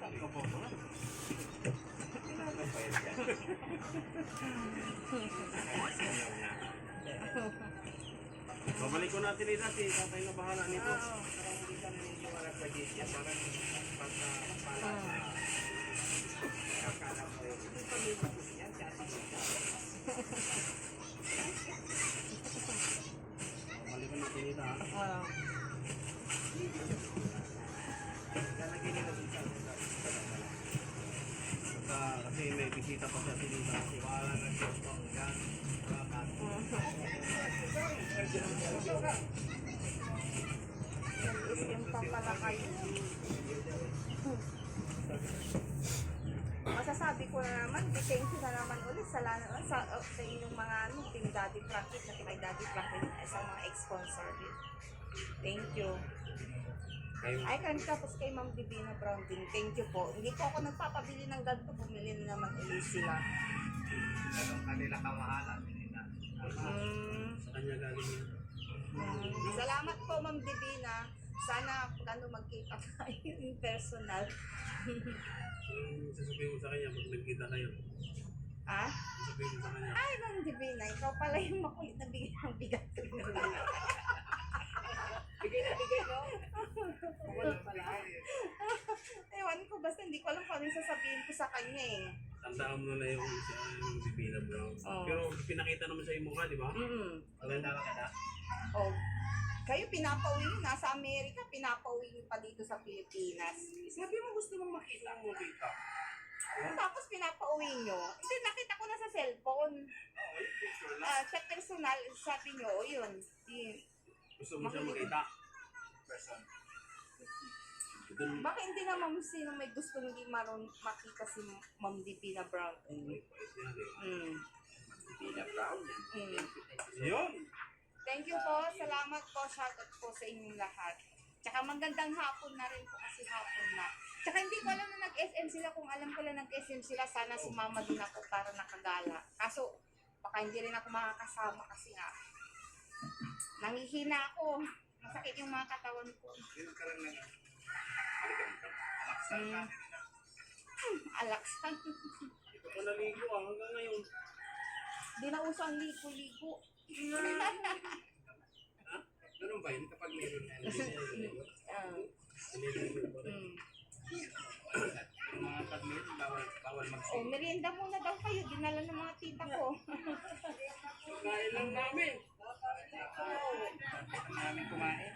Babalik ko natin ito si tatay na bahala nito. Babalik ko natin ito ha. Kasi may bisita pa siya sinita kasi wala na siya yan. Isim pa pala kayo. Masasabi ko na naman, thank you na naman ulit sa inyong mga Team Daddy Frankie at kay Daddy Frankie sa mga ex-sponsor din. Thank you. Ay, tapos kay Ma'am Divina Brown din. Thank you po. Hindi po ako nagpapabili ng ganito. Bumili na naman ulit sila. Anong kanila kamahalan nila? Sa kanya galing yun. Salamat po, Ma'am Divina. Sana magkita tayo in personal. Sasabihin mo sa kanya pag nagkita kayo. Ah? Sasabihin mo sa kanya. Ay, Ma'am Divina, ikaw pala yung makulit na bigay ng bigat ko. Bigay na bigay, no? Wala pala. Ewan ko, basta hindi ko alam kung ano yung sasabihin ko sa kanya eh. Tandaan mo na yung Divina Brown. Oh. Pero pinakita naman sa mukha, di ba? Maganda ka na. Oh, kayo pinapauwi nyo, nasa Amerika, pinapauwi nyo pa dito sa Pilipinas. Sabi mo gusto mong makita mo kita. Tapos pinapauwi nyo. Hindi, nakita ko na sa cellphone. Sa personal, sabi nyo, yun. Gusto mo siya makita. Person. Baka hindi naman sino may gusto hindi makita si Ma'am Divina Brown. Divina Brown. Yun! Thank you po. Salamat po. Shoutout po sa inyong lahat. Tsaka magandang hapon na rin po kasi hapon na. Tsaka hindi ko alam na nag-SM sila. Kung alam ko lang nag-SM sila, sana sumama din ako para nakagala. Kaso, baka hindi rin ako makakasama kasi nga, nangihina ako. Masakit yung mga katawan ko. Sino ka lang na? Alaksan. Ito pa naligo hanggang ngayon. Di na uso ang ligo-ligo. Ganun ba yun kapag meron na? Yung mga pag-meron, bawal mag-sing. Merienda muna daw kayo. Dinala ng mga tita ko. Kain lang namin. Maraming kumain.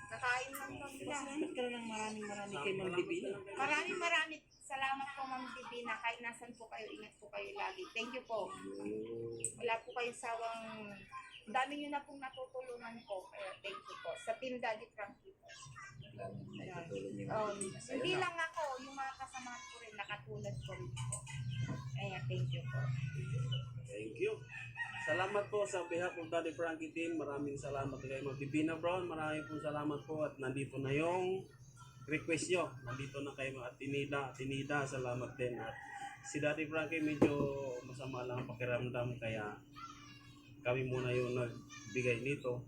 Kakain lang kami lang. Salamat ka lang maraming kay Ma'am Divina. Maraming salamat po, Ma'am Divina. Kahit nasan po kayo, ingat po kayo lagi. Thank you po. Wala po kayo sawang... Dami nyo na pong natutulungan po. Kaya thank you po. Sa Team Daddy Frankie po. Hindi lang ako, yung mga kasamahan ko rin, nakatulad ko rin po. Kaya thank you po. Thank you. Salamat po sa behalf of Daddy Frankie team. Maraming salamat kay Ma'am Divina Brown. Maraming po salamat po at nandito na yung request nyo. Nandito na kay Atinida. Salamat din. At si Daddy Frankie medyo masama lang ang pakiramdam kaya kami muna yung nagbigay nito.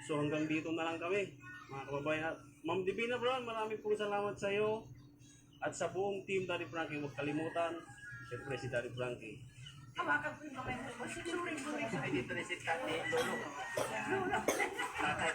So hanggang dito na lang kami mga kababayan. At Ma'am Divina Brown, maraming po salamat sa iyo. At sa buong team Daddy Frankie, huwag kalimutan. Siyempre si Daddy Frankie. Ay, dito na si Tatay Lolo. Tatay.